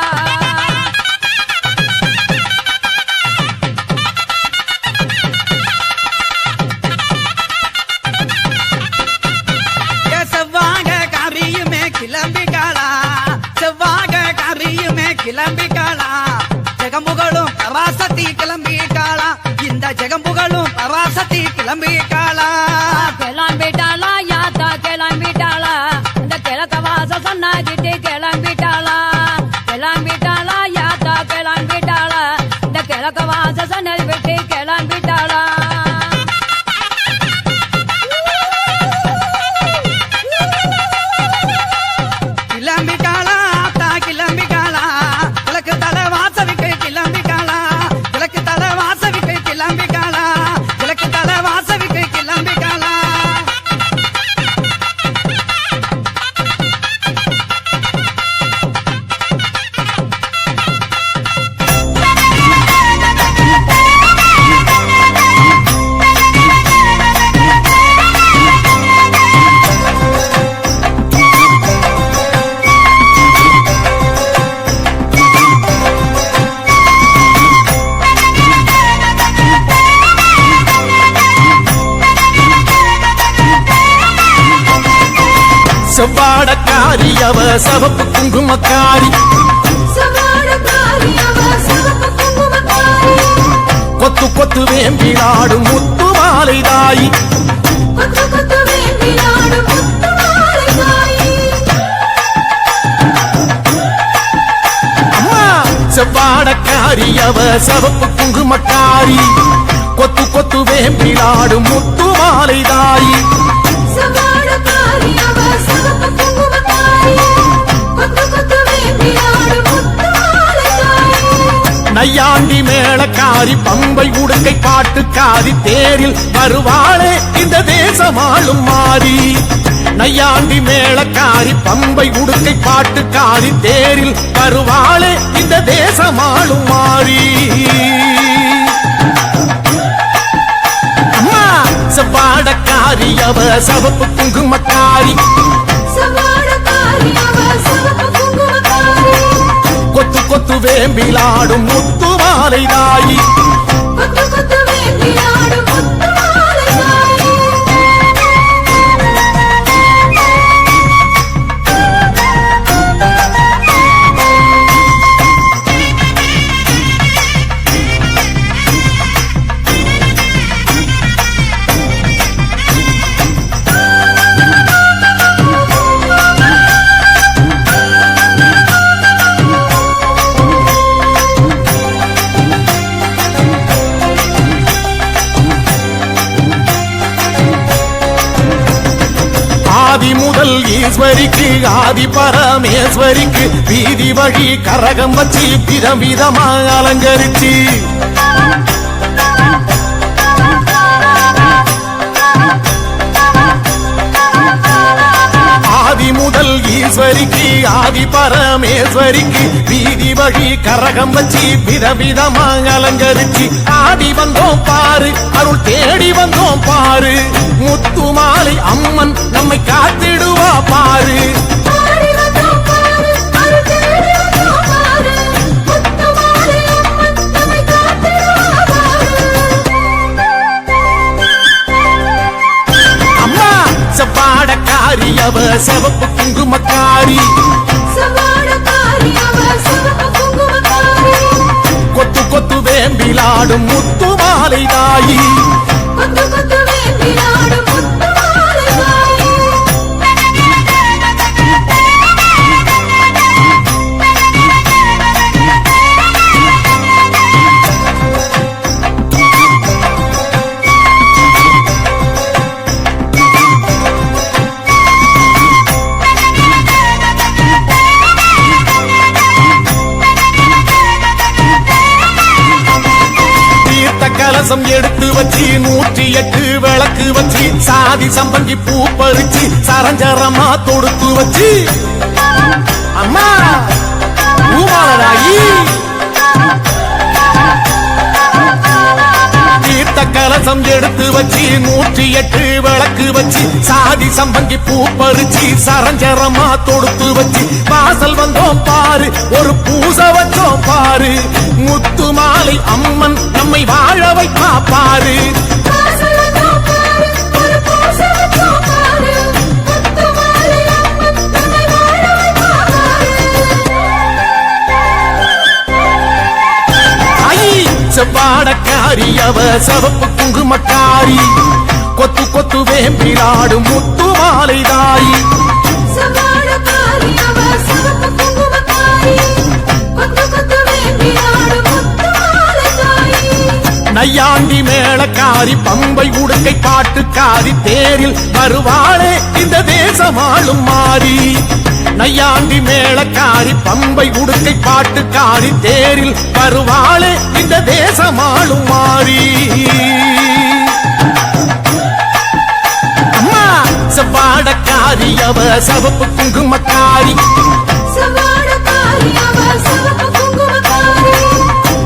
செவ்வாக கரியுமே கிளம்பிக்காளா செவ்வாக கரியுமே கிளம்பிக்காளா ஜெகம்புகளும் பராசக்தி கிளம்பிக்காளா இந்த ஜெகம்புகளும் பராசக்தி கிளம்பிக்காளா கிளம்பிட்டாளா யாத்தா கிளம்பிட்டாளா இந்த கிழக்க வாச சொன்னாகிட்டு கிளம்பிட்டாளா கிளம்பிட்டாளா யாத்தா கிளம்பிட்டாளா இந்த கிழக்க வாச சொன்னது விட்டு கிளம்பிட்டாளா கிளம்பிக்காளா ஆத்தா கிளம்பிக்காளா கிழக்கு தலை வாசவிக்கு கிளம்பிக்காளா கிழக்கு தலை வாசவிக்கு கிளம்பிக்காளா கிழக்கு தலை வாசவிக்கு கிளம்பிக்காளா செவ்வாடக்காரி அவ சவப்பு குங்குமக்காரி கொத்து கொத்து வேம்பிலாடும் முத்து மாலை தாயி அம்மா செவ்வாடக்காரி அவ சவப்பு குங்குமக்காரி கொத்து கொத்து வேம்பிலாடும் முத்து மாலை தாயி நையாண்டி மேளக்காரி பம்பை உடுக்கை பாட்டுக்காரி தேரில் வருவாளே இந்த தேசமாளும் மாறி நையாண்டி மேளக்காரி பம்பை உடுக்கை பாட்டுக்காரி தேரில் வருவாளே இந்த தேசமாளும் மாறி அம்மா செவ்வாடக்காரி அவ சவப்பு குங்குமக்காரி கொத்து கொத்து வேம்பிலாடும் முத்து மாலை தாயி ஆதி முதல் ஈஸ்வரிக்கு ஆதி பரமேஸ்வரிக்கு வீதி வழி கரகம் வச்சு விதவிதமா அலங்கரிச்சு ஆதி முதல் ஈஸ்வரிக்கு ஆதி பரமேஸ்வரிக்கு வீதி வழி கரகம் வச்சு விதவிதமா அலங்கரிச்சு ஆடி வந்தோம் பாரு அருள் தேடி வந்தோம் பாரு முத்து மாலை அம்மன் நம்மை காத்திடுவா பாரு அம்மா செவ்வாடக்காரி அவ சவப்பு குங்குமக்காரி கொத்து கொத்து வேம்பிலாடும் முத்து மாலை தாயி கலசம் எடுத்து வச்சு 108 விளக்கு வச்சு சாதி சம்பங்கி பூ பறிச்சு சரஞ்சரமா தொடுத்து வச்சு அம்மா பூமாலராயி தீர்த்த கலசம் கலசம் எடுத்து வச்சு 108 விளக்கு வச்சு சாதி சம்பங்கி பூ பறிச்சு சரஞ்சரமா தொடுத்து வச்சு வாசல் வந்தோம் பாரு ஒரு பூசை வச்சோம் பாரு முத்து மாலை அம்மன் நம்மை வாழ வைப்பா பாரு செவ்வாடக்காரி அவ சவப்பு குங்குமக்காரி கொத்து கொத்து வேம்பிலாடும் முத்து மாலை தாயி நையாண்டி மேளக்காரி பம்பை உடுக்கை பாட்டுக்காரி தேரில் வருவாளே இந்த தேசமாளும் மாறி நையாண்டி மேளக்காரி பம்பை உடுக்கை பாட்டுக்காரி தேரில் வருவாளே இந்த தேசமாளும் மாறி அம்மா செவ்வாடக்காரி அவ சவப்பு குங்குமக்காரி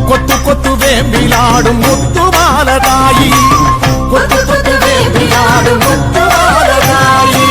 கொத்து கொத்து வேம்பிலாடும் முத்து மாலதாயி கொத்து கொத்து வேம்பிலாடும் முத்து மாலதாயி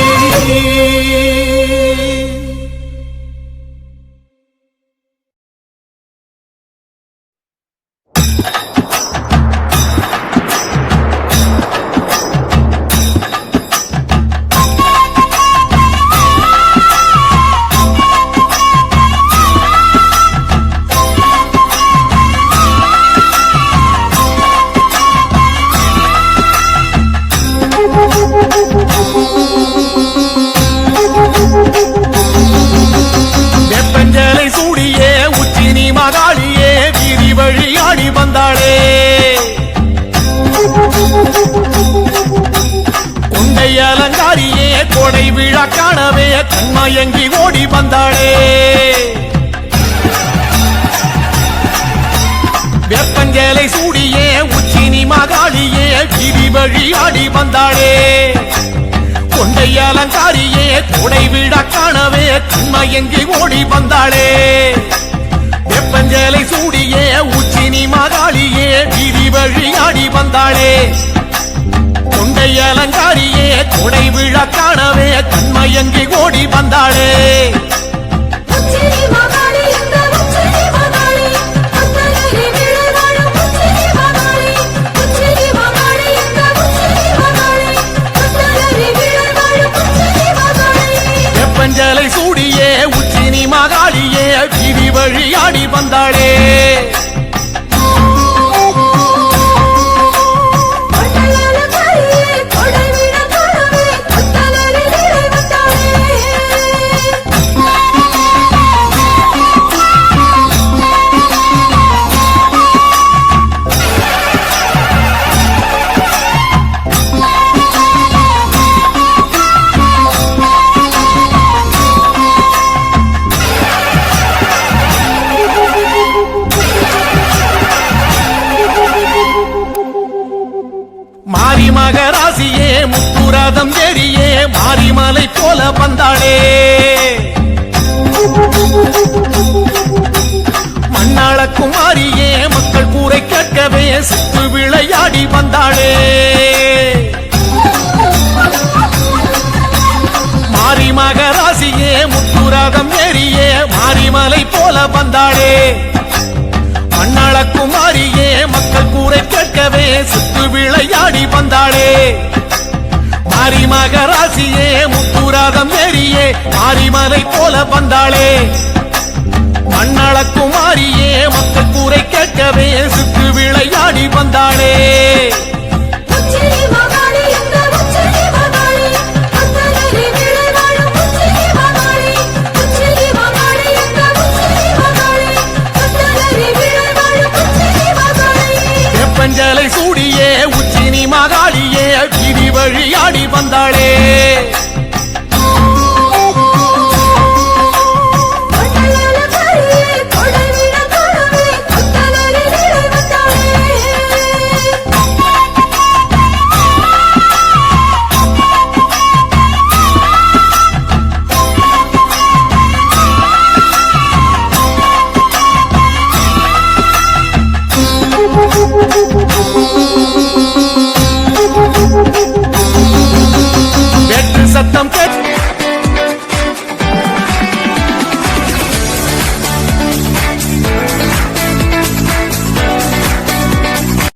வெப்பஞ்சலை சூடியே உச்சினி மகாளியே வீதி வழி ஆடி வந்தாளே கொண்டை அலங்காரியே கொடை விழா காணவே கண்மயங்கி ஓடி வந்தாளே வெப்பஞ்சலை சூடியே உச்சினி மகாளியே வீதி வழி ஆடி வந்தாளே கொண்டை அலங்காரியே கொடை விழா காணவே கண்மயங்கி ஓடி வந்தாளே வெப்பஞ்சலை சூடியே உச்சினி மகாளியே வீதி வழி ஆடி வந்தாளே கொண்டை அலங்காரியே கொடை விழா காணவே கண்மயங்கி ஓடி வந்தாளே வெப்பஞ்சலை சூடியே உச்சினி மகாளியே வீதி வழி ஆடி வந்தாளே மாரி மகராசியே முத்துரதம் ஏறியே மாரிமலை போல வந்தாளே மண்ணாள குமாரியே மக்கள் கூரை கேட்கவே சுத்து விளையாடி வந்தாளே மாரி மகராசியே முத்துரதம் ஏறியே மாரிமலை போல வந்தாளே மண்ணாள குமாரியே மக்கள் கூரை கேட்கவே சுத்து விளையாடி வந்தாளே மாரி மகராசியே முத்துராதம் ஏறியே மாரிமலை போல வந்தாளே மண்ணாள குமாரியே மக்கள் கூரை கேட்கவே சுத்து விளையாடி வந்தாளே வெப்பஞ்சலை சூடியே உச்சினி மகாளியே வீதி வழி ஆடி வந்தாளே